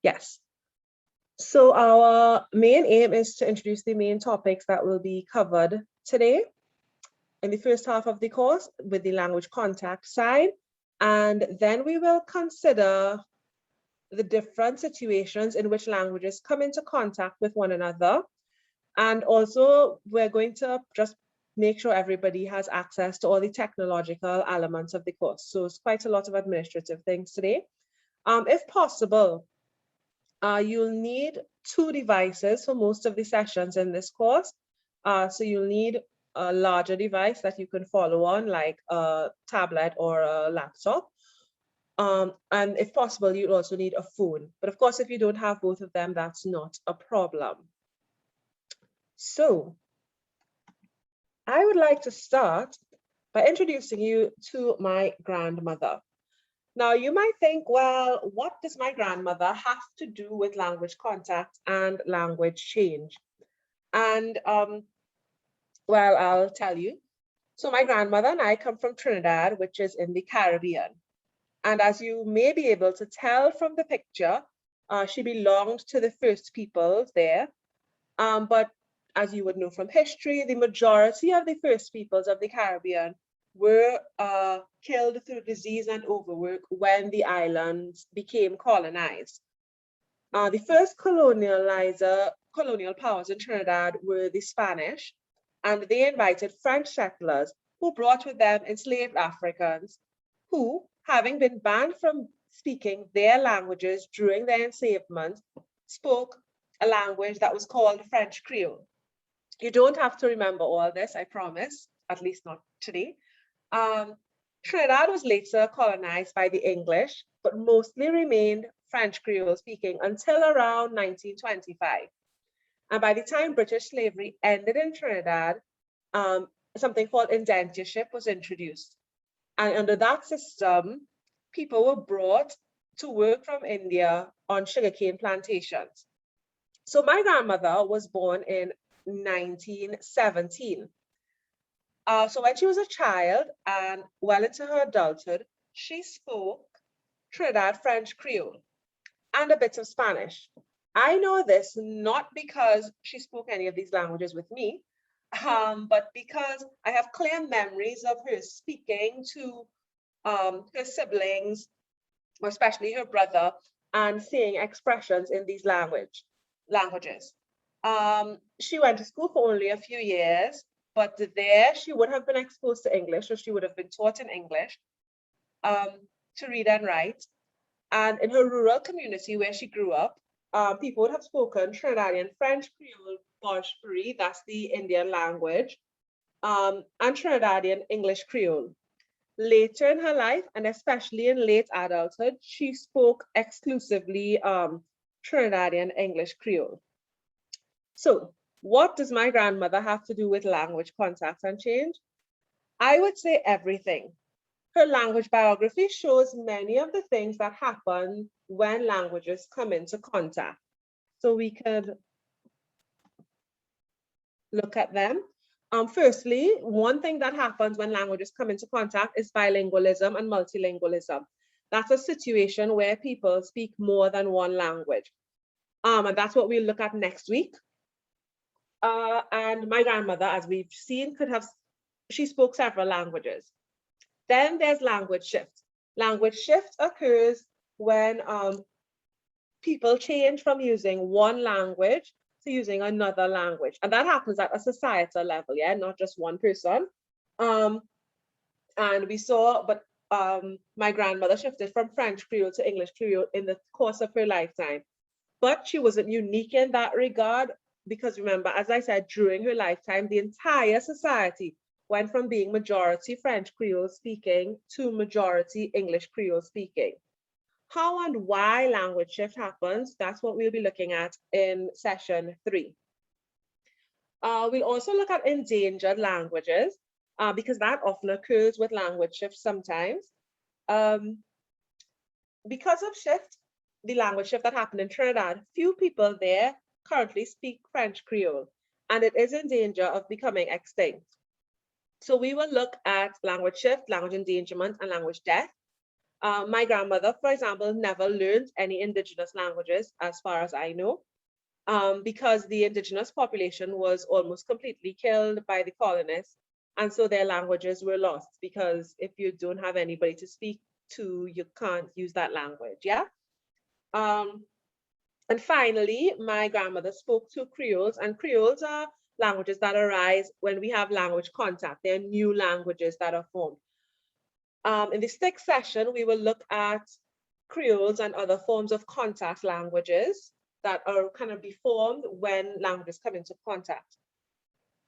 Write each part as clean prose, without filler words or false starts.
Yes. So our main aim is to introduce the main topics that will be covered today in the first half of the course with the language contact side. And then we will consider the different situations in which languages come into contact with one another. And also we're going to just make sure everybody has access to all the technological elements of the course. So it's quite a lot of administrative things today. If possible, you'll need 2 devices for most of the sessions in this course. So you'll need a larger device that you can follow on, like a tablet or a laptop. And if possible, you'll also need a phone. But of course, if you don't have both of them, that's not a problem. So I would like to start by introducing you to my grandmother. Now, you might think, well, what does my grandmother have to do with language contact and language change? And well, I'll tell you. So my grandmother and I come from Trinidad, which is in the Caribbean. And as you may be able to tell from the picture, she belonged to the first peoples there. But as you would know from history, the majority of the first peoples of the Caribbean were killed through disease and overwork when the islands became colonized. The first colonial powers in Trinidad were the Spanish, and they invited French settlers who brought with them enslaved Africans who, having been banned from speaking their languages during their enslavement, spoke a language that was called French Creole. You don't have to remember all this, I promise, at least not today. Trinidad was later colonized by the English, but mostly remained French Creole speaking until around 1925. And by the time British slavery ended in Trinidad, something called indentureship was introduced. And under that system, people were brought to work from India on sugarcane plantations. So my grandmother was born in 1917. So when she was a child and well into her adulthood, she spoke Trinidad French Creole and a bit of Spanish. I know this not because she spoke any of these languages with me, but because I have clear memories of her speaking to her siblings, especially her brother, and seeing expressions in these languages. She went to school for only a few years, but there she would have been exposed to English, or she would have been taught in English to read and write. And in her rural community where she grew up, people would have spoken Trinidadian French Creole Bhojpuri, that's the Indian language, and Trinidadian English Creole. Later in her life, and especially in late adulthood, she spoke exclusively Trinidadian English Creole. So what does my grandmother have to do with language contact and change? I would say everything. Her language biography shows many of the things that happen when languages come into contact. So we could look at them. Firstly, one thing that happens when languages come into contact is bilingualism and multilingualism. That's a situation where people speak more than one language. And that's what we'll look at next week. And my grandmother, as we've seen, she spoke several languages. Then there's language shift. Language shift occurs when people change from using one language to using another language. And that happens at a societal level, yeah, not just one person. And we saw, but my grandmother shifted from French Creole to English Creole in the course of her lifetime. But she wasn't unique in that regard, because remember, as I said, during her lifetime, the entire society went from being majority French Creole speaking to majority English Creole speaking. How and why language shift happens, that's what we'll be looking at in session 3. We'll also look at endangered languages, because that often occurs with language shift sometimes. Because of the language shift that happened in Trinidad, few people there currently speak French Creole, and it is in danger of becoming extinct. So we will look at language shift, language endangerment, and language death. My grandmother, for example, never learned any indigenous languages, as far as I know, because the indigenous population was almost completely killed by the colonists. And so their languages were lost, because if you don't have anybody to speak to, you can't use that language, yeah? And finally, my grandmother spoke two Creoles, and Creoles are languages that arise when we have language contact. They're new languages that are formed. In this next session, we will look at Creoles and other forms of contact languages that are kind of be formed when languages come into contact.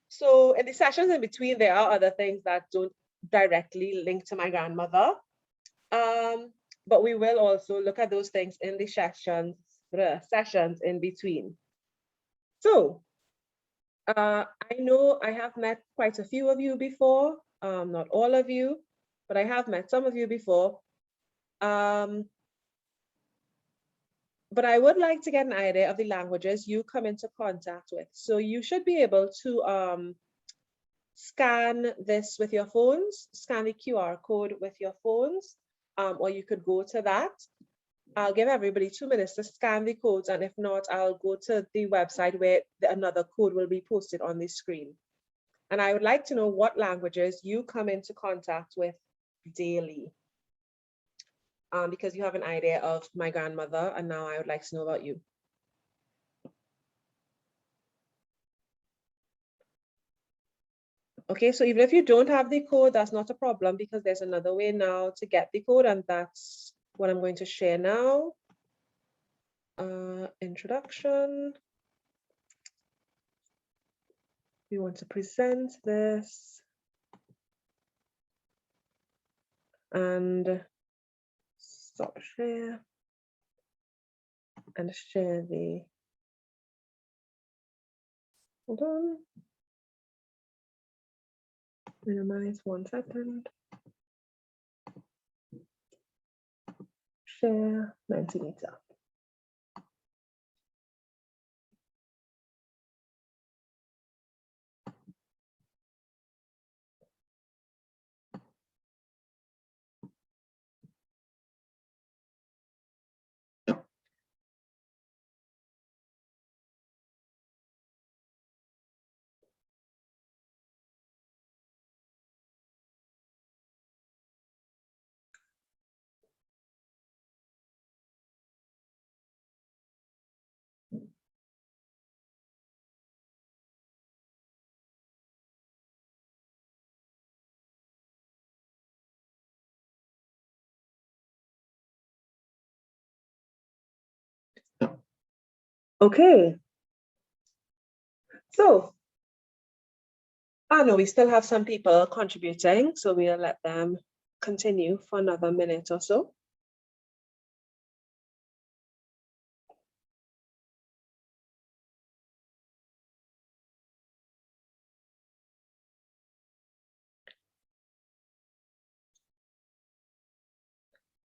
So in the sessions in between, there are other things that don't directly link to my grandmother. But we will also look at those things in the sessions in between. So I know I have met quite a few of you before, not all of you, but I have met some of you before. But I would like to get an idea of the languages you come into contact with. So you should be able to scan this with your phones, scan the QR code with your phones, or you could go to that. I'll give everybody 2 minutes to scan the codes, and if not, I'll go to the website where another code will be posted on the screen. And I would like to know what languages you come into contact with daily. Because you have an idea of my grandmother, and now I would like to know about you. Okay, so even if you don't have the code, that's not a problem, because there's another way now to get the code, and that's what I'm going to share now. Introduction. We want to present this and stop share and share the, hold on, minimize 1 second, share Mentimeter. Okay. So, I know we still have some people contributing, so we'll let them continue for another minute or so.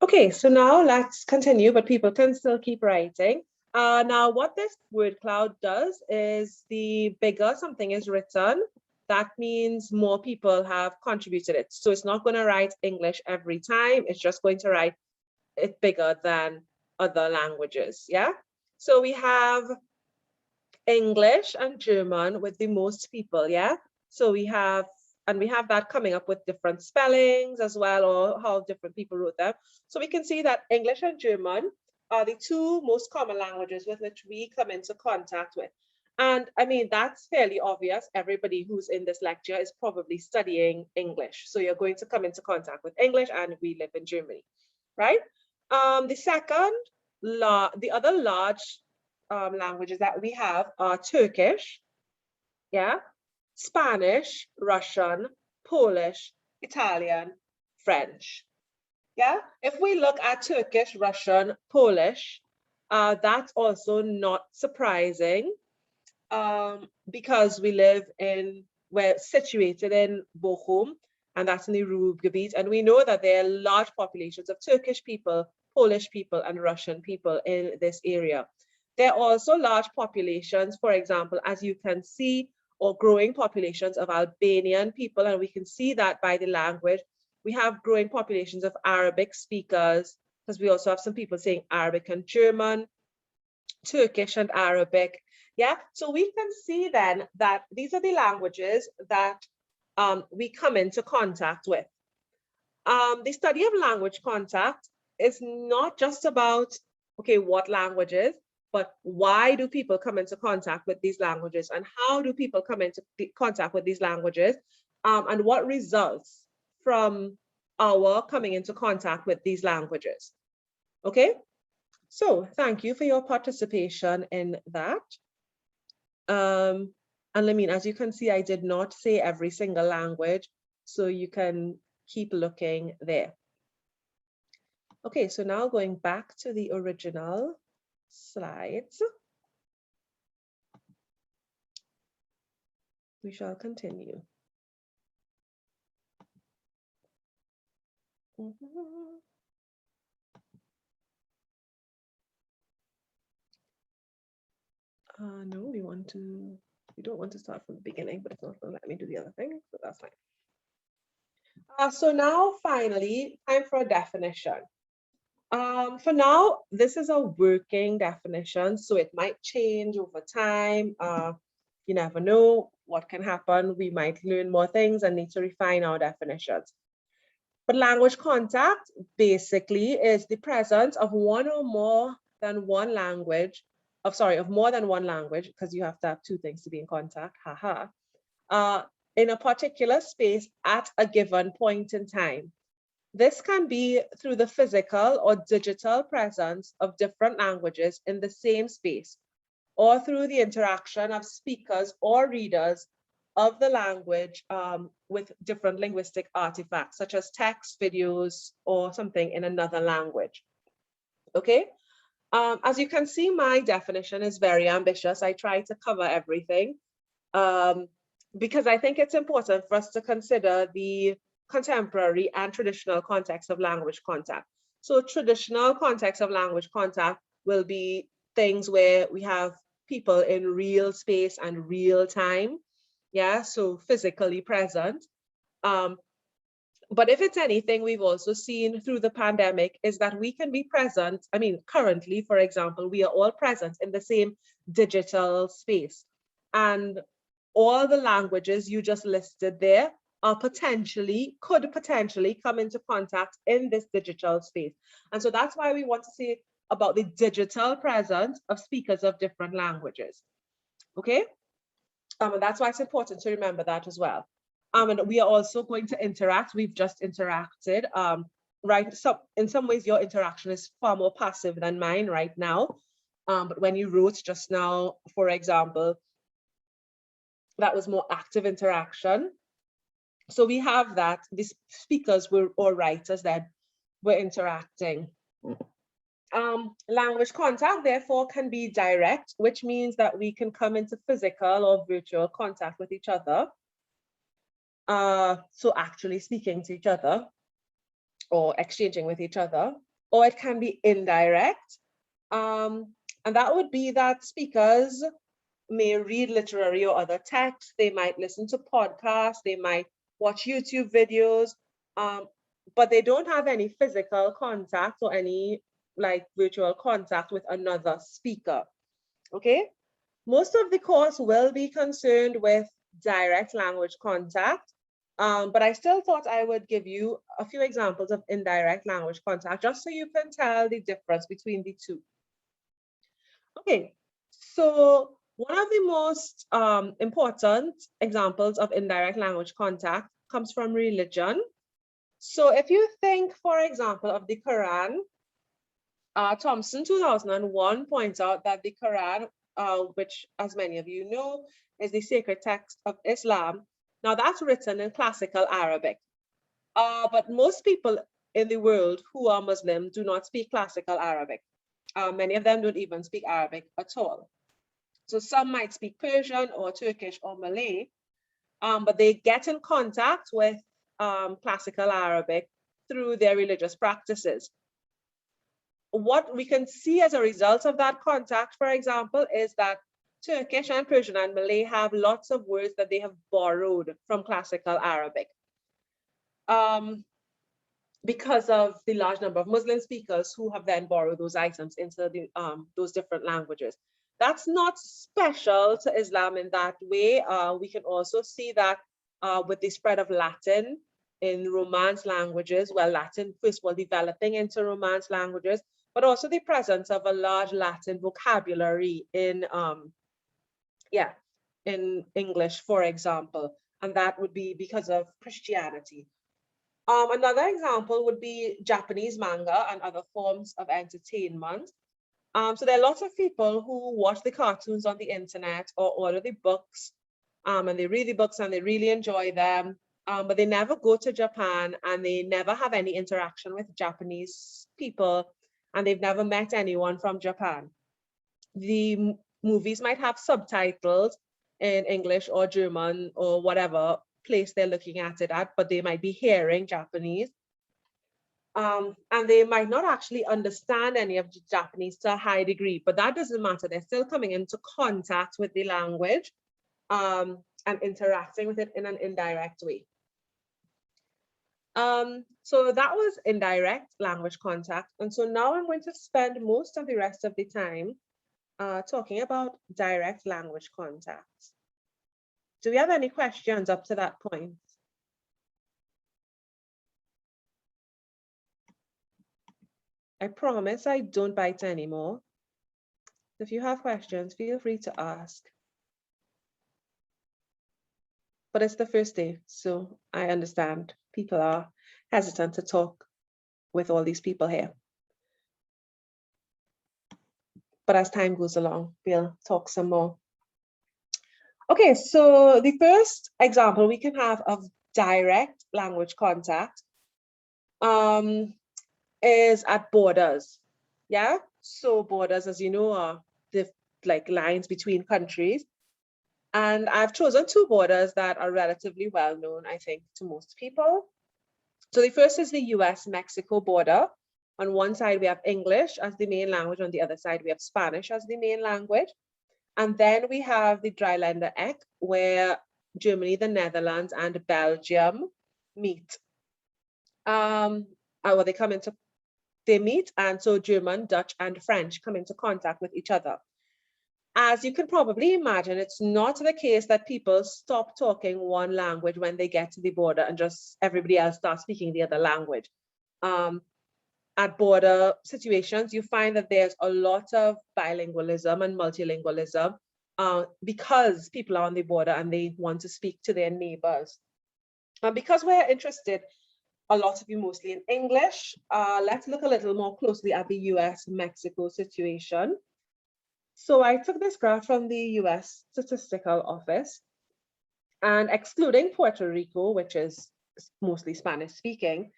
Okay, so now let's continue, but people can still keep writing. Now, what this word cloud does is the bigger something is written, that means more people have contributed it. So it's not going to write English every time. It's just going to write it bigger than other languages. Yeah. So we have English and German with the most people. Yeah. So we have that coming up with different spellings as well, or how different people wrote them. So we can see that English and German are the two most common languages with which we come into contact with. And I mean, that's fairly obvious. Everybody who's in this lecture is probably studying English. So you're going to come into contact with English, and we live in Germany, right? The other large languages that we have are Turkish, yeah, Spanish, Russian, Polish, Italian, French. Yeah, if we look at Turkish, Russian, Polish, that's also not surprising, because we're situated in Bochum, and that's in the Ruhrgebiet, and we know that there are large populations of Turkish people, Polish people, and Russian people in this area. There are also large populations, for example, as you can see, or growing populations of Albanian people, and we can see that by the language, we have growing populations of Arabic speakers, because we also have some people saying Arabic and German, Turkish and Arabic. Yeah, so we can see then that these are the languages that we come into contact with. The study of language contact is not just about, okay, what languages, but why do people come into contact with these languages, and how do people come into contact with these languages, and what results from our coming into contact with these languages. Okay, so thank you for your participation in that. And I mean, as you can see, I did not say every single language, so you can keep looking there. Okay, so now going back to the original slides, we shall continue. No, we don't want to start from the beginning, but it's not going to let me do the other thing, so that's fine. So now finally, time for a definition. For now, this is a working definition, so it might change over time. You never know what can happen. We might learn more things and need to refine our definitions. But language contact basically is the presence of one or more than one language, of more than one language, because you have to have two things to be in contact, haha, in a particular space at a given point in time. This can be through the physical or digital presence of different languages in the same space, or through the interaction of speakers or readers of the language with different linguistic artifacts, such as text, videos, or something in another language. Okay, as you can see, my definition is very ambitious. I try to cover everything because I think it's important for us to consider the contemporary and traditional context of language contact. So traditional context of language contact will be things where we have people in real space and real time. Yeah, so physically present. But if it's anything we've also seen through the pandemic is that we can be present. I mean, currently, for example, we are all present in the same digital space. And all the languages you just listed there are could potentially come into contact in this digital space. And so that's why we want to say about the digital presence of speakers of different languages. Okay? And that's why it's important to remember that as well. And we are also going to interact. We've just interacted. Right, so in some ways your interaction is far more passive than mine right now. But when you wrote just now, for example, that was more active interaction. So we have that the speakers were or writers that were interacting. Language contact, therefore, can be direct, which means that we can come into physical or virtual contact with each other. So actually speaking to each other or exchanging with each other, or it can be indirect. And that would be that speakers may read literary or other text, they might listen to podcasts, they might watch YouTube videos, but they don't have any physical contact or any like virtual contact with another speaker. Okay, most of the course will be concerned with direct language contact, but I still thought I would give you a few examples of indirect language contact just so you can tell the difference between the two. Okay, so one of the most important examples of indirect language contact comes from religion. So if you think, for example, of the Quran, Thompson 2001 points out that the Quran, which as many of you know, is the sacred text of Islam. Now that's written in classical Arabic, but most people in the world who are Muslim do not speak classical Arabic. Many of them don't even speak Arabic at all. So some might speak Persian or Turkish or Malay, but they get in contact with classical Arabic through their religious practices. What we can see as a result of that contact, for example, is that Turkish and Persian and Malay have lots of words that they have borrowed from classical Arabic. because of the large number of Muslim speakers who have then borrowed those items into the, those different languages. That's not special to Islam in that way. We can also see that with the spread of Latin in Romance languages, well, Latin first of all developing into Romance languages, but also the presence of a large Latin vocabulary in, in English, for example, and that would be because of Christianity. Another example would be Japanese manga and other forms of entertainment. So there are lots of people who watch the cartoons on the internet or order the books, and they read the books and they really enjoy them, but they never go to Japan and they never have any interaction with Japanese people, and they've never met anyone from Japan. The movies might have subtitles in English or German or whatever place they're looking at it at, but they might be hearing Japanese. And they might not actually understand any of the Japanese to a high degree, but that doesn't matter. They're still coming into contact with the language and interacting with it in an indirect way. So that was indirect language contact. And so now I'm going to spend most of the rest of the time talking about direct language contact. Do we have any questions up to that point? I promise I don't bite anymore. If you have questions, feel free to ask. But it's the first day, so I understand people are hesitant to talk with all these people here. But as time goes along, we'll talk some more. Okay, so the first example we can have of direct language contact is at borders. Yeah, so borders, as you know, are the like lines between countries. And I've chosen two borders that are relatively well known, I think, to most people. So the first is the US-Mexico border. On one side, we have English as the main language. On the other side, we have Spanish as the main language. And then we have the Dreiländereck, Eck, where Germany, the Netherlands, and Belgium meet. Well, they meet, and so German, Dutch, and French come into contact with each other. As you can probably imagine, it's not the case that people stop talking one language when they get to the border and just everybody else starts speaking the other language. At border situations, you find that there's a lot of bilingualism and multilingualism because people are on the border and they want to speak to their neighbors. Because we're interested, a lot of you mostly in English, let's look a little more closely at the US-Mexico situation. So I took this graph from the US Statistical Office, and excluding Puerto Rico, which is mostly Spanish speaking,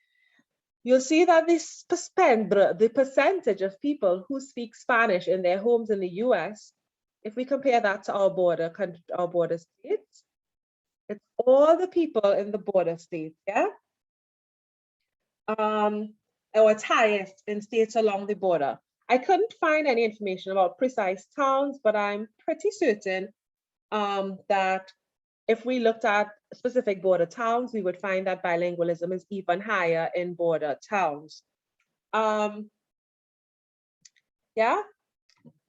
you'll see that the percentage of people who speak Spanish in their homes in the US, if we compare that to our border states, it's all the people in the border states, yeah? Or it's highest in states along the border. I couldn't find any information about precise towns, but I'm pretty certain that if we looked at specific border towns, we would find that bilingualism is even higher in border towns. Yeah,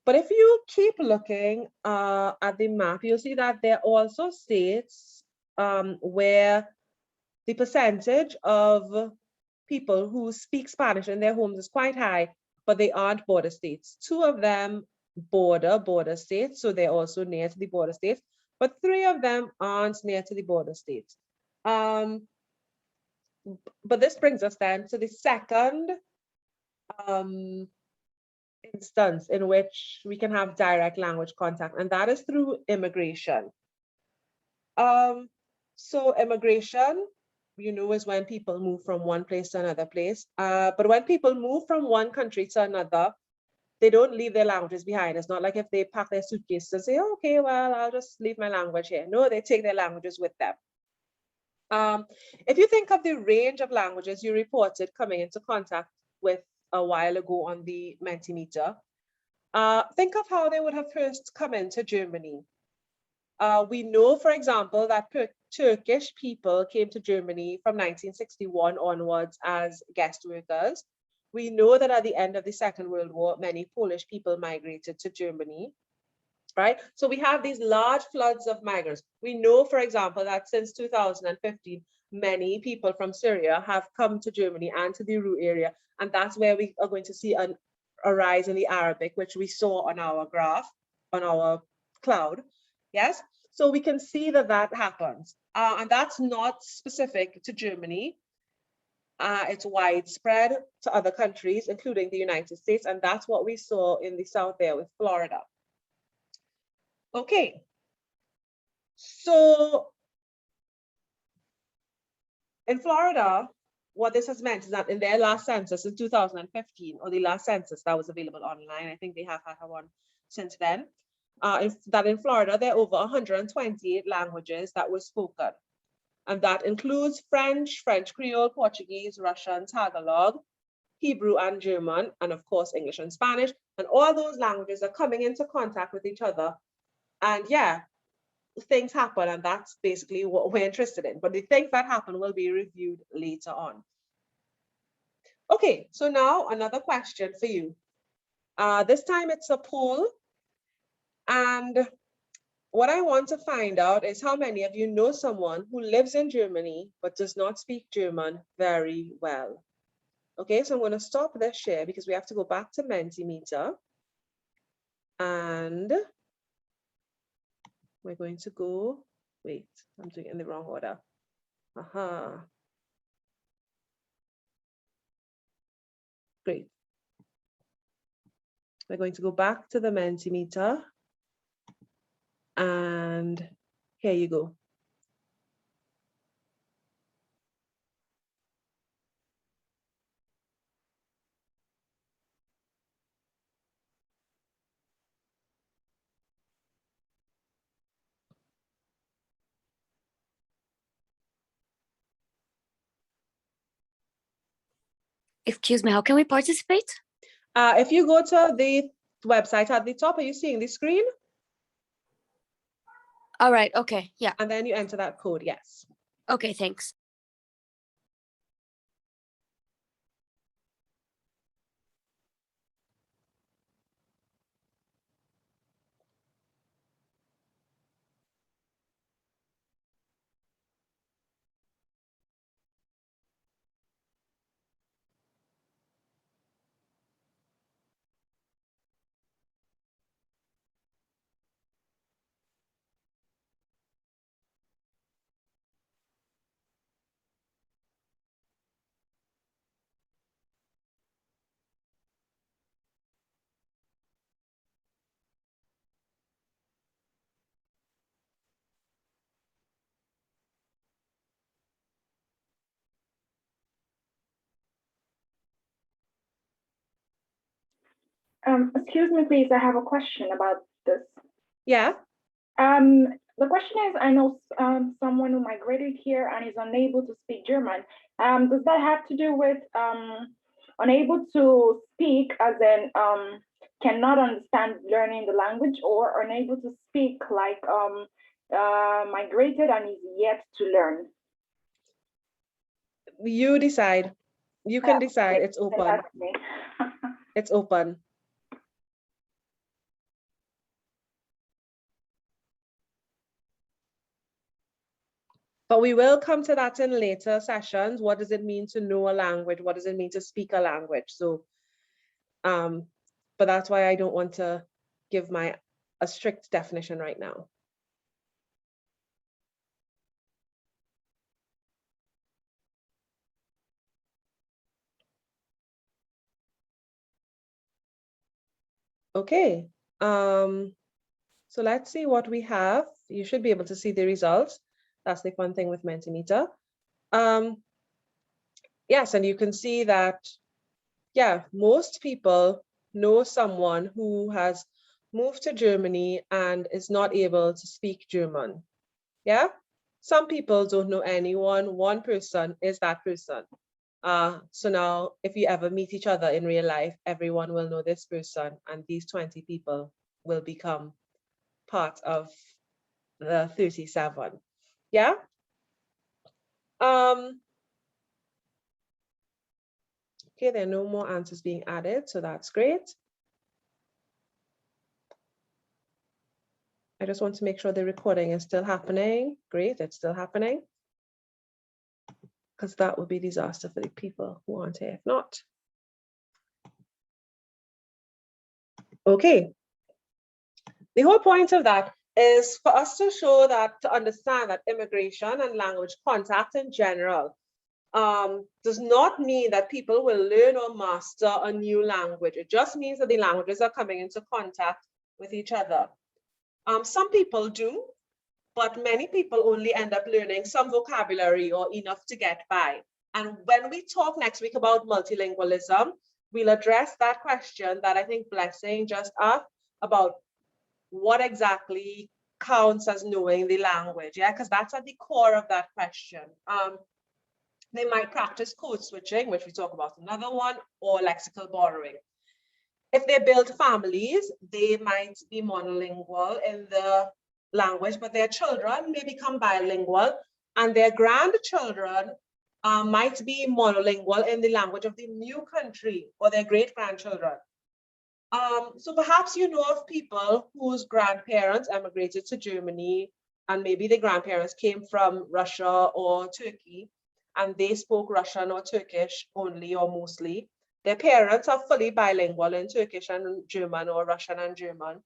but if you keep looking at the map, you'll see that there are also states where the percentage of people who speak Spanish in their homes is quite high, but they aren't border states. Two of them border states, so they're also near to the border states, but three of them aren't near to the border states. But this brings us then to the second instance in which we can have direct language contact, and that is through immigration. So immigration, you know, is when people move from one place to another place. But when people move from one country to another, they don't leave their languages behind. It's not like if they pack their suitcases and say, oh, okay, well, I'll just leave my language here. No, they take their languages with them. If you think of the range of languages you reported coming into contact with a while ago on the Mentimeter, think of how they would have first come into Germany. We know, for example, that Turkish people came to Germany from 1961 onwards as guest workers. We know that at the end of the Second World War, many Polish people migrated to Germany, right? So we have these large floods of migrants. We know, for example, that since 2015, many people from Syria have come to Germany and to the Ruhr area, and that's where we are going to see a rise in the Arabic, which we saw on our graph, on our cloud, yes? So we can see that that happens, and that's not specific to Germany. It's widespread to other countries, including the United States, and that's what we saw in the south there with Florida. Okay, so in Florida, what this has meant is that in their last census in 2015, or the last census that was available online, I think they have had one since then, that in Florida, there are over 128 languages that were spoken. And that includes French, French Creole, Portuguese, Russian, Tagalog, Hebrew and German, and of course, English and Spanish. And all those languages are coming into contact with each other. And yeah, things happen, and that's basically what we're interested in. But the things that happen will be reviewed later on. Okay, so now another question for you. This time it's a poll. And what I want to find out is how many of you know someone who lives in Germany but does not speak German very well. Okay, so I'm going to stop this share because we have to go back to Mentimeter. And we're going to go, wait, I'm doing it in the wrong order. Aha. Great. We're going to go back to the Mentimeter. And here you go. Excuse me, how can we participate? If you go to the website at the top, are you seeing the screen? All right, okay, yeah. And then you enter that code, yes. Okay, thanks. Excuse me, please. I have a question about this. Yeah. The question is, I know someone who migrated here and is unable to speak German. Does that have to do with unable to speak, as in cannot understand learning the language, or unable to speak like migrated and is yet to learn? You decide. You can decide. It's open. It's open. But we will come to that in later sessions. What does it mean to know a language? What does it mean to speak a language? So, but that's why I don't want to give a strict definition right now. Okay, so let's see what we have. You should be able to see the results. That's the fun thing with Mentimeter. Yes, and you can see that, yeah, most people know someone who has moved to Germany and is not able to speak German. Yeah, some people don't know anyone. One person is that person. So now if you ever meet each other in real life, everyone will know this person, and these 20 people will become part of the 37. Yeah, Okay, there are no more answers being added, so that's great. I just want to make sure the recording is still happening. Great, it's still happening. Because that would be disaster for the people who aren't here if not. Okay. The whole point of that is for us to show that, to understand that immigration and language contact in general does not mean that people will learn or master a new language. It just means that the languages are coming into contact with each other. Some people do, but many people only end up learning some vocabulary or enough to get by. And when we talk next week about multilingualism, we'll address that question that I think Blessing just asked about what exactly counts as knowing the language, yeah, because that's at the core of that question. They might practice code switching, which we talk about another one, or lexical borrowing. If they build families, they might be monolingual in the language, but their children may become bilingual, and their grandchildren might be monolingual in the language of the new country, or their great-grandchildren. So perhaps you know of people whose grandparents emigrated to Germany, and maybe the grandparents came from Russia or Turkey, and they spoke Russian or Turkish only or mostly. Their parents are fully bilingual in Turkish and German, or Russian and German.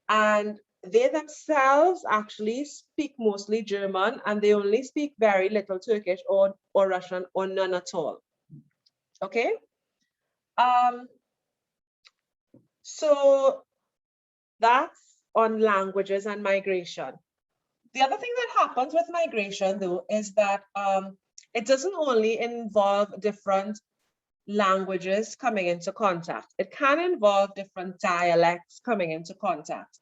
And they themselves actually speak mostly German, and they only speak very little Turkish or Russian, or none at all. Okay? So that's on languages and migration. The other thing that happens with migration, though, is that it doesn't only involve different languages coming into contact. It can involve different dialects coming into contact.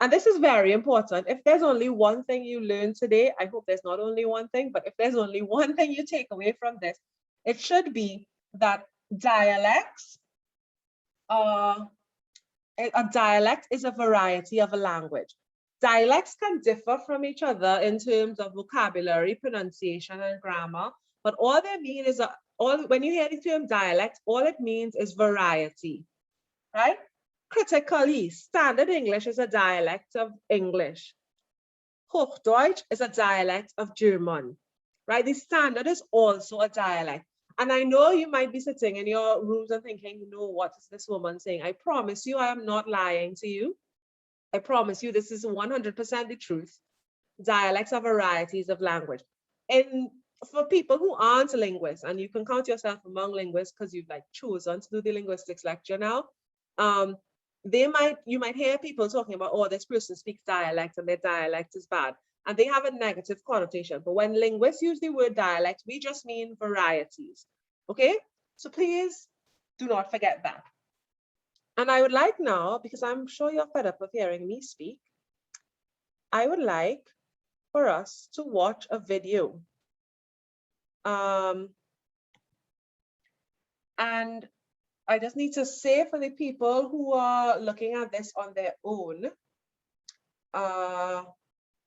And this is very important. If there's only one thing you learn today, I hope there's not only one thing, but if there's only one thing you take away from this, it should be that dialects a dialect is a variety of a language. Dialects can differ from each other in terms of vocabulary, pronunciation, and grammar, but all they mean is, when you hear the term dialect, all it means is variety, right? Critically, Standard English is a dialect of English. Hochdeutsch is a dialect of German, right? The Standard is also a dialect. And I know you might be sitting in your rooms and thinking, no, what is this woman saying? I promise you, I am not lying to you. I promise you, this is 100% the truth. Dialects are varieties of language. And for people who aren't linguists, and you can count yourself among linguists because you've chosen to do the linguistics lecture now, you might hear people talking about, oh, this person speaks dialect and their dialect is bad. And they have a negative connotation. But when linguists use the word dialect, we just mean varieties. Okay? So please do not forget that. And I would like now, because I'm sure you're fed up of hearing me speak, I would like for us to watch a video. And I just need to say, for the people who are looking at this on their own,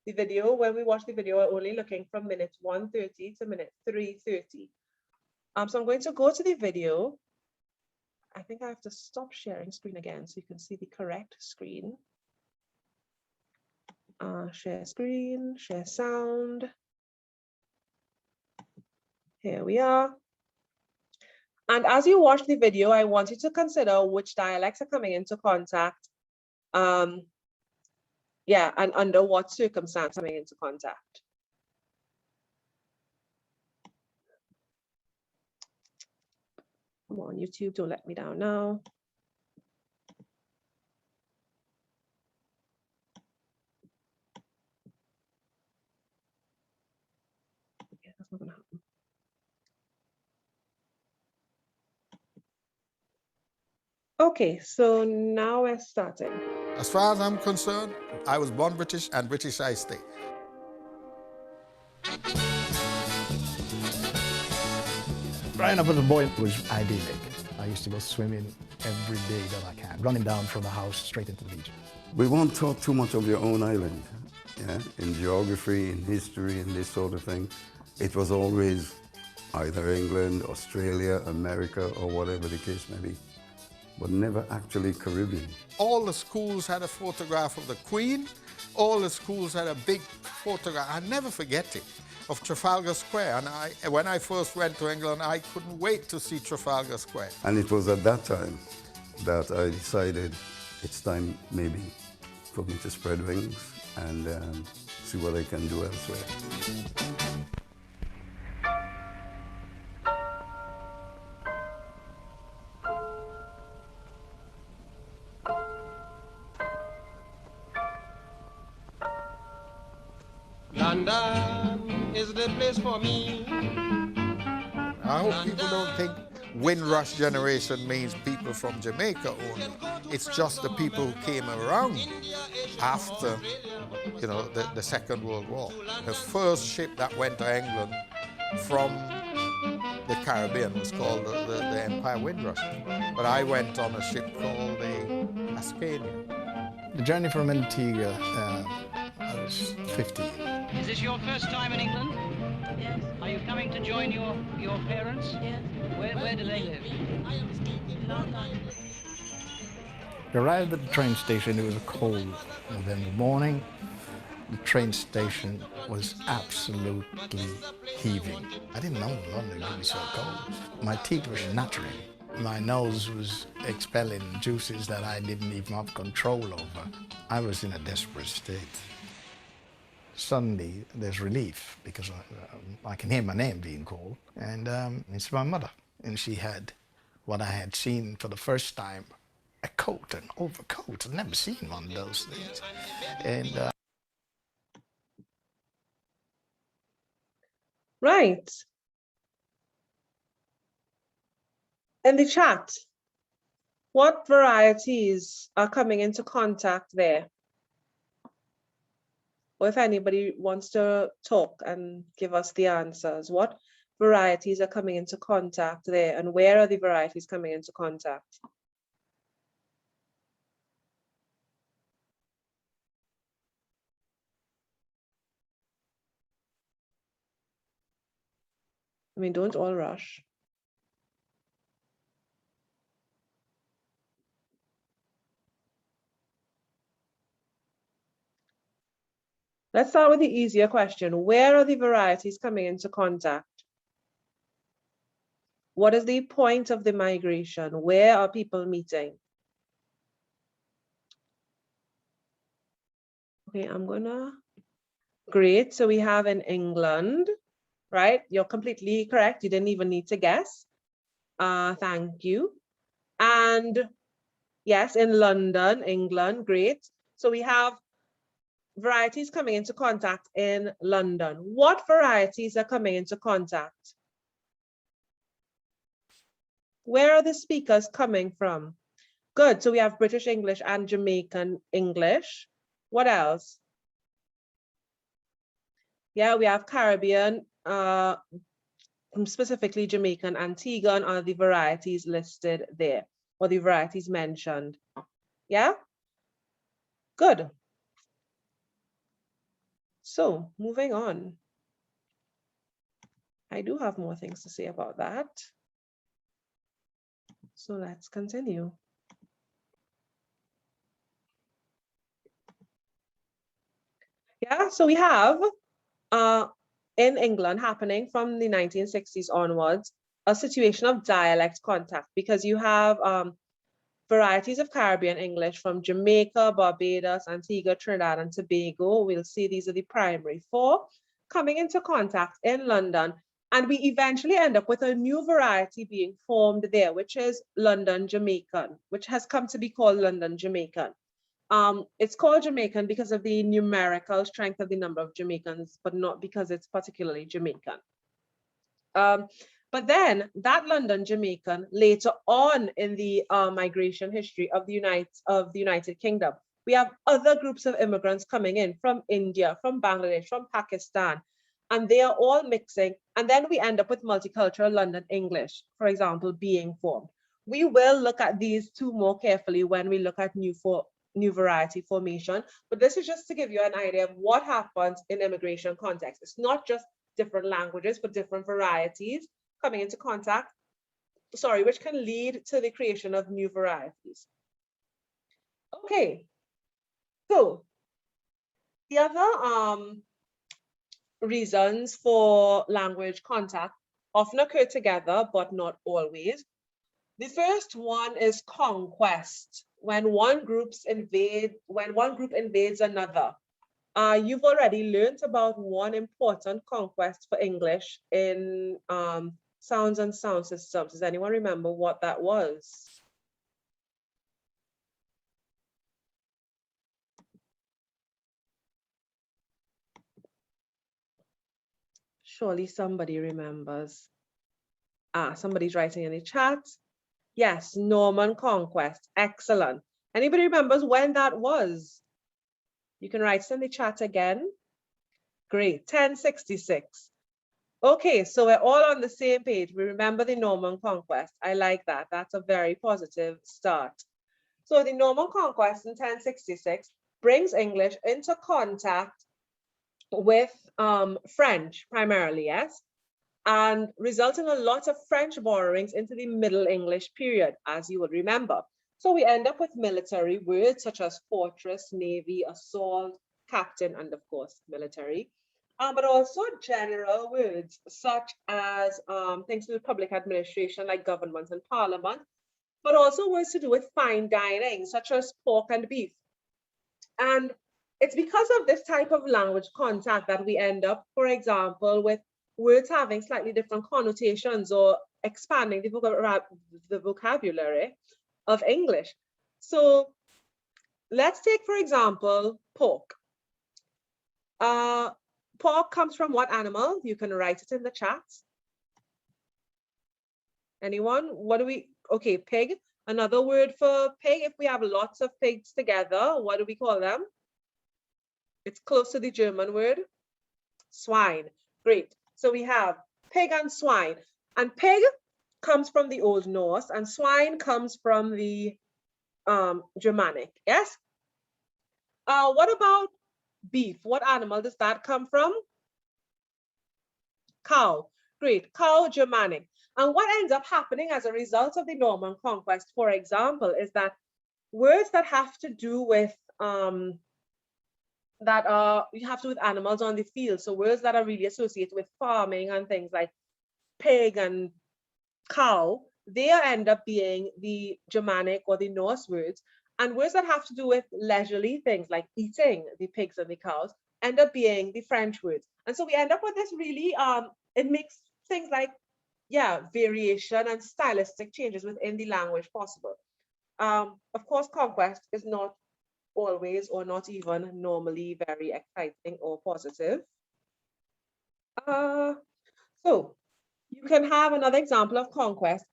the video, when we watch the video, we're only looking from minute 130 to minute 330. So I'm going to go to the video. I think I have to stop sharing screen again so you can see the correct screen. Share screen, share sound. Here we are. And as you watch the video, I want you to consider which dialects are coming into contact. Yeah, and under what circumstance coming into contact. Come on, YouTube, don't let me down now. Yeah, that's not gonna happen. Okay, so now we're starting. As far as I'm concerned, I was born British and British I stay. Growing up as a boy was idyllic. I used to go swimming every day that I can, running down from the house straight into the beach. We won't talk too much of your own island, yeah, in geography, in history, and this sort of thing. It was always either England, Australia, America, or whatever the case may be, but never actually Caribbean. All the schools had a photograph of the Queen. All the schools had a big photograph. I'll never forget it, of Trafalgar Square. And when I first went to England, I couldn't wait to see Trafalgar Square. And it was at that time that I decided it's time maybe for me to spread wings and see what I can do elsewhere. London is the place for me. I hope people don't think Windrush generation means people from Jamaica only. It's just the people who came around after, you know, the Second World War. The first ship that went to England from the Caribbean was called the Empire Windrush. But I went on a ship called the Ascania. The journey from Antigua, I was 15. Is this your first time in England? Yes. Are you coming to join your parents? Yes. Where do they live? London. We arrived at the train station. It was a cold November morning. The train station was absolutely heaving. I didn't know London could be so cold. My teeth were nattering. My nose was expelling juices that I didn't even have control over. I was in a desperate state. Suddenly, there's relief because I can hear my name being called, and it's my mother. And she had what I had seen for the first time, a coat, an overcoat. I'd never seen one of those things. And Right. In the chat, what varieties are coming into contact there? Or if anybody wants to talk and give us the answers, what varieties are coming into contact there, and where are the varieties coming into contact? I mean, don't all rush. Let's start with the easier question. Where are the varieties coming into contact? What is the point of the migration? Where are people meeting? Okay, great. So we have in England, right? You're completely correct. You didn't even need to guess. Thank you. And yes, in London, England, great. So we have varieties coming into contact in London. What varieties are coming into contact? Where are the speakers coming from? Good, so we have British English and Jamaican English. What else? Yeah, we have Caribbean, specifically Jamaican, Antiguan are the varieties listed there, or the varieties mentioned. Yeah, good. So moving on. I do have more things to say about that. So let's continue. Yeah, so we have in England happening from the 1960s onwards, a situation of dialect contact, because you have varieties of Caribbean English from Jamaica, Barbados, Antigua, Trinidad, and Tobago. We'll see these are the primary four coming into contact in London. And we eventually end up with a new variety being formed there, which is London Jamaican, which has come to be called London Jamaican. It's called Jamaican because of the numerical strength of the number of Jamaicans, but not because it's particularly Jamaican. But then that London Jamaican later on in the migration history of the United Kingdom, we have other groups of immigrants coming in from India, from Bangladesh, from Pakistan, and they are all mixing. And then we end up with multicultural London English, for example, being formed. We will look at these two more carefully when we look at new variety formation, but this is just to give you an idea of what happens in immigration context. It's not just different languages for different varieties coming into contact, which can lead to the creation of new varieties. Okay, so the other reasons for language contact often occur together, but not always. The first one is conquest, when one group invades another. You've already learned about one important conquest for English in sounds and sound systems. Does anyone remember what that was? Surely somebody remembers. Somebody's writing in the chat. Yes, Norman conquest. Excellent. Anybody remembers when that was? You can write it in the chat again. Great, 1066. Okay, so we're all on the same page. We remember the Norman conquest. I like that. That's a very positive start. So the Norman conquest in 1066 brings English into contact with French primarily, yes, and results in a lot of French borrowings into the Middle English period, as you would remember. So we end up with military words such as fortress, navy, assault, captain, and of course, military. But also general words such as things to do with public administration like government and parliament, but also words to do with fine dining such as pork and beef. And it's because of this type of language contact that we end up, for example, with words having slightly different connotations or expanding the vocabulary of English. So let's take, for example, pork. Pork comes from what animal? You can write it in the chat. Anyone? What do we, okay, pig. Another word for pig, if we have lots of pigs together, what do we call them? It's close to the German word, swine. Great. So we have pig and swine. And pig comes from the Old Norse and swine comes from the Germanic, yes? What about beef? What animal does that come from? Cow. Great. Cow, Germanic. And what ends up happening as a result of the Norman conquest, for example, is that words that have to do with with animals on the field. So words that are really associated with farming and things like pig and cow, they end up being the Germanic or the Norse words. And words that have to do with leisurely things like eating the pigs and the cows end up being the French words. And so we end up with this really, it makes things like, yeah, variation and stylistic changes within the language possible. Of course, conquest is not always or not even normally very exciting or positive. So you can have another example of conquest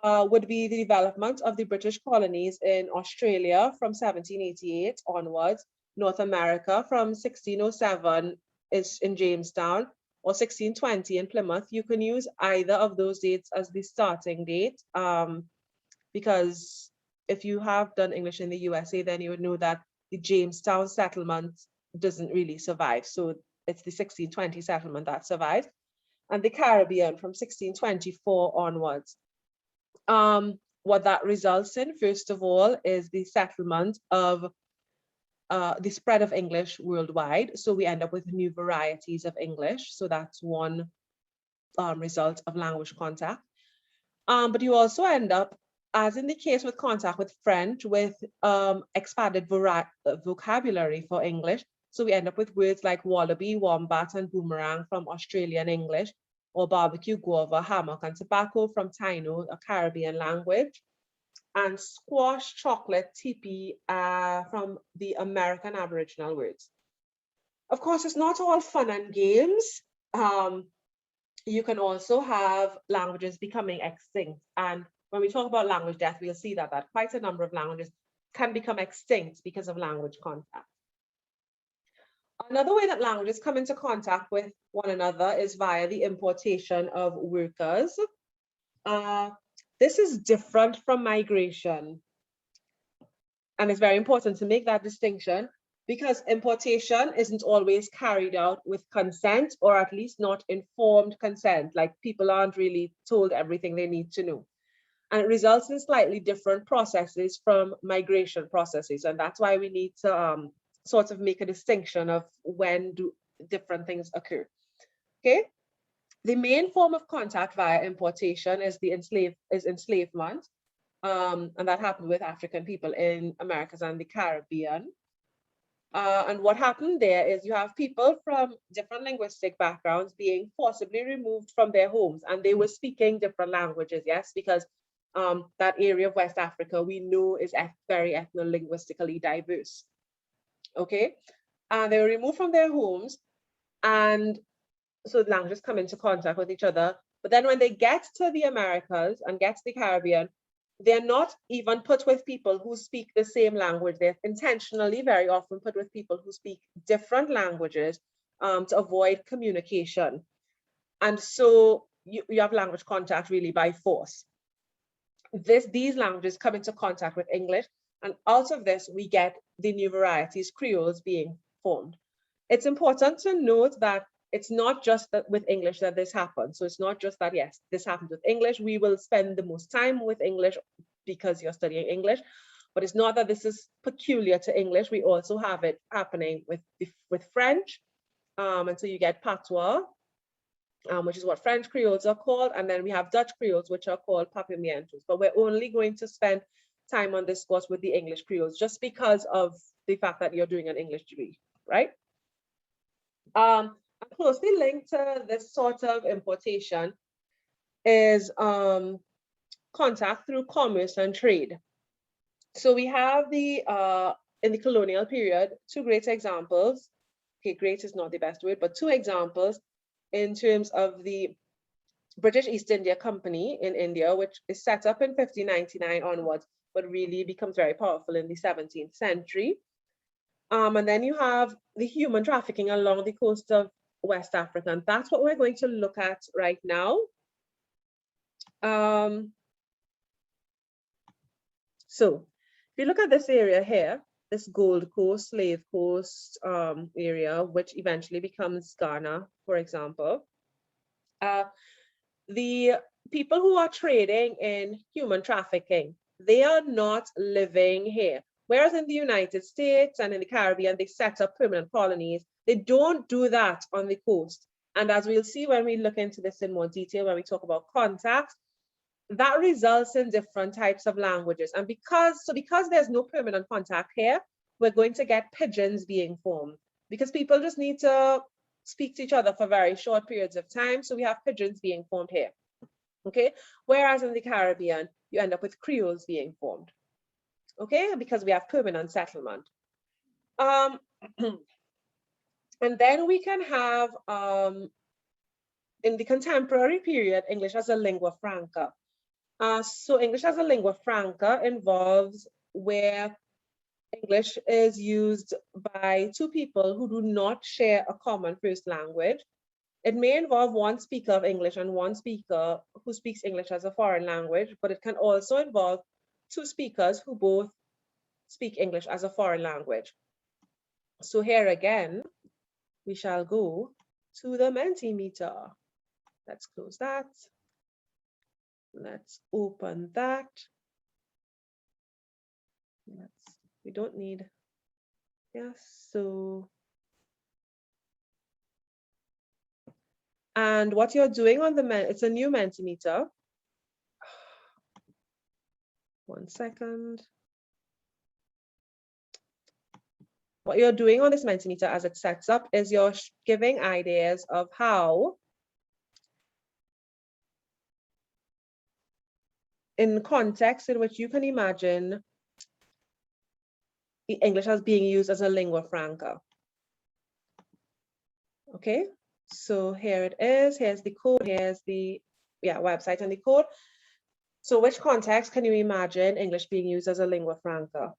would be the development of the British colonies in Australia from 1788 onwards, North America from 1607 is in Jamestown, or 1620 in Plymouth. You can use either of those dates as the starting date, because if you have done English in the USA, then you would know that the Jamestown settlement doesn't really survive. So it's the 1620 settlement that survives, and the Caribbean from 1624 onwards. What that results in, first of all, is the settlement of the spread of English worldwide. So we end up with new varieties of English. So that's one result of language contact. But you also end up, as in the case with contact with French, with expanded vocabulary for English. So we end up with words like wallaby, wombat, and boomerang from Australian English, or barbecue, guava, hammock, and tobacco from Taino, a Caribbean language, and squash, chocolate, tipi from the American Aboriginal words. Of course, it's not all fun and games. You can also have languages becoming extinct. And when we talk about language death, we'll see that quite a number of languages can become extinct because of language contact. Another way that languages come into contact with one another is via the importation of workers. This is different from migration. And it's very important to make that distinction. because importation isn't always carried out with consent, or at least not informed consent. Like people aren't really told everything they need to know. And it results in slightly different processes from migration processes. And that's why we need to sort of make a distinction of when do different things occur. Okay. The main form of contact via importation is enslavement. And that happened with African people in Americas and the Caribbean. And what happened there is you have people from different linguistic backgrounds being forcibly removed from their homes, and they were speaking different languages, yes, because that area of West Africa we know is very ethno-linguistically diverse. Okay, and they were removed from their homes, and so the languages come into contact with each other. But then when they get to the Americas and get to the Caribbean, they're not even put with people who speak the same language. They're intentionally very often put with people who speak different languages to avoid communication. And so you have language contact really by force. These languages come into contact with English, and out of this we get the new varieties, creoles, being formed. It's important to note that it's not just that with English that this happens. So it's not just that, yes, this happens with English. We will spend the most time with English because you're studying English, but it's not that this is peculiar to English. We also have it happening with French. And so you get patois, which is what French creoles are called. And then we have Dutch creoles, which are called papiamentos. But we're only going to spend time on this course with the English creoles, just because of the fact that you're doing an English degree, right? Closely linked to this sort of importation is contact through commerce and trade. So we have in the colonial period, two great examples. Okay, great is not the best word, but two examples in terms of the British East India Company in India, which is set up in 1599 onwards, but really becomes very powerful in the 17th century. And then you have the human trafficking along the coast of West Africa, and that's what we're going to look at right now. So if you look at this area here, this Gold Coast, Slave Coast area, which eventually becomes Ghana, for example, the people who are trading in human trafficking, they are not living here. Whereas in the United States and in the Caribbean, they set up permanent colonies. They don't do that on the coast. And as we'll see when we look into this in more detail, when we talk about contacts, that results in different types of languages. And because there's no permanent contact here, we're going to get pidgins being formed, because people just need to speak to each other for very short periods of time. So we have pidgins being formed here. Okay. Whereas in the Caribbean, you end up with creoles being formed. Okay, because we have permanent settlement. And then we can have, in the contemporary period, English as a lingua franca. So English as a lingua franca involves where English is used by two people who do not share a common first language. It may involve one speaker of English and one speaker who speaks English as a foreign language, but it can also involve two speakers who both speak English as a foreign language. So here again, we shall go to the Mentimeter. Let's close that. Let's open that. We don't need, yes, so. And what you're doing on it's a new Mentimeter. 1 second. What you're doing on this Mentimeter as it sets up is you're giving ideas of how, in context in which you can imagine English as being used as a lingua franca. Okay, so here it is. Here's the code. Here's the website and the code. So which context can you imagine English being used as a lingua franca?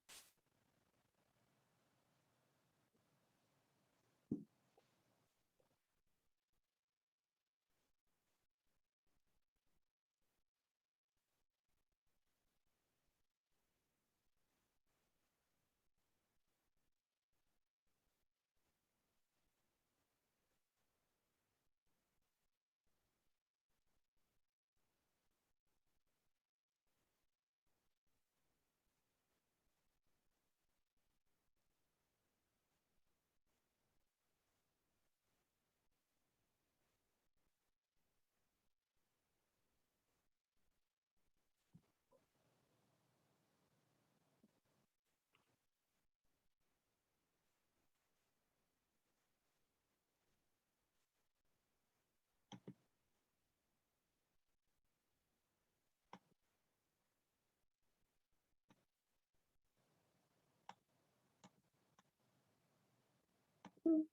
Give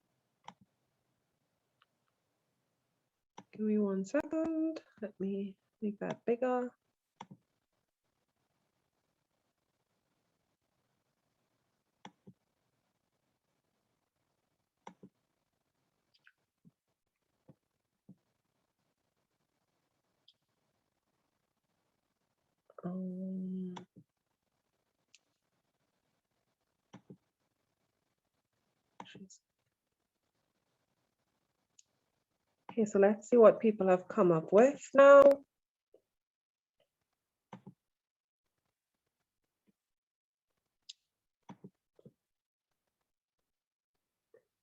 me 1 second. Let me make that bigger. Okay, so let's see what people have come up with now.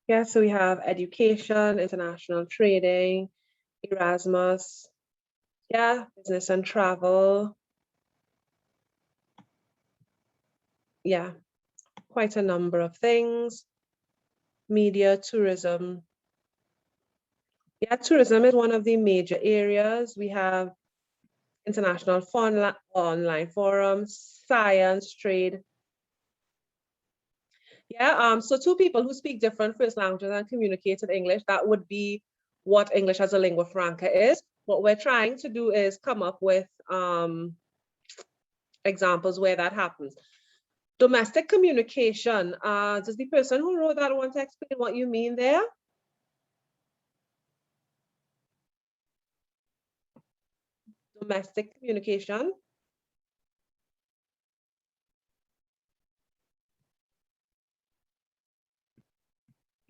Yeah, so we have education, international trading, Erasmus, yeah, business and travel. Yeah, quite a number of things. Media, tourism. Yeah, tourism is one of the major areas. We have international online forums, science, trade. Yeah, so two people who speak different first languages and communicate in English, that would be what English as a lingua franca is. What we're trying to do is come up with examples where that happens. Domestic communication, does the person who wrote that want to explain what you mean there? Domestic communication.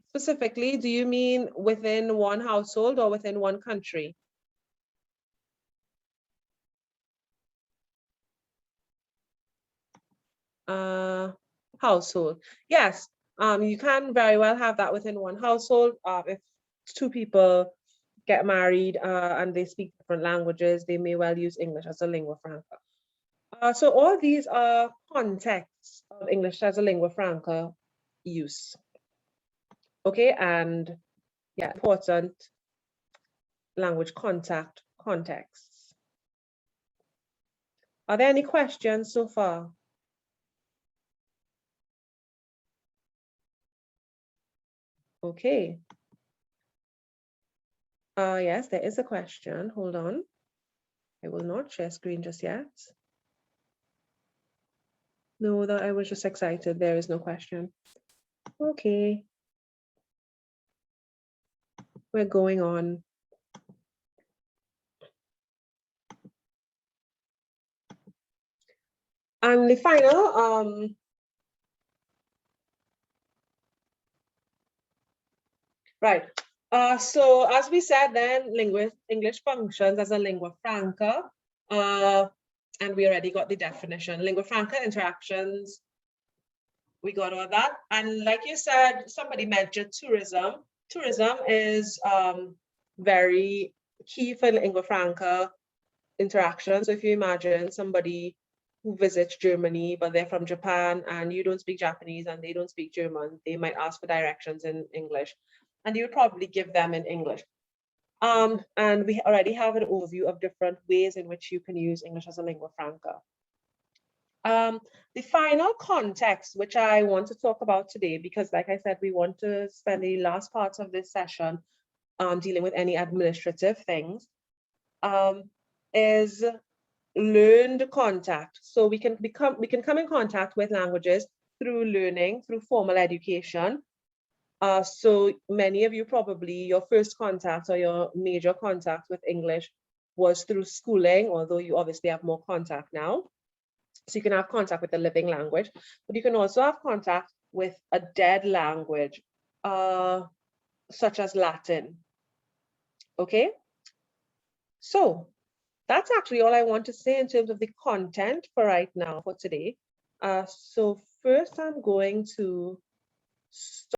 Specifically, do you mean within one household or within one country? Household. Yes, you can very well have that within one household. If two people get married and they speak different languages, they may well use English as a lingua franca. So all these are contexts of English as a lingua franca use. Okay, and yeah, important language contexts. Are there any questions so far? Okay. Yes, there is a question. Hold on. I will not share screen just yet. No, that I was just excited. There is no question. Okay. We're going on. And the final, right. So as we said then, English functions as a lingua franca. And we already got the definition. Lingua franca interactions, we got all that. And like you said, somebody mentioned tourism. Tourism is very key for lingua franca interaction. So if you imagine somebody who visits Germany, but they're from Japan and you don't speak Japanese and they don't speak German, they might ask for directions in English and you would probably give them in English. And we already have an overview of different ways in which you can use English as a lingua franca. The final context, which I want to talk about today, because like I said, we want to spend the last parts of this session dealing with any administrative things, is learned contact. So we can come in contact with languages through learning, through formal education. So many of you probably, your first contact or your major contact with English was through schooling, although you obviously have more contact now. So you can have contact with a living language, but you can also have contact with a dead language, such as Latin. Okay, so that's actually all I want to say in terms of the content for right now for today. So first I'm going to stop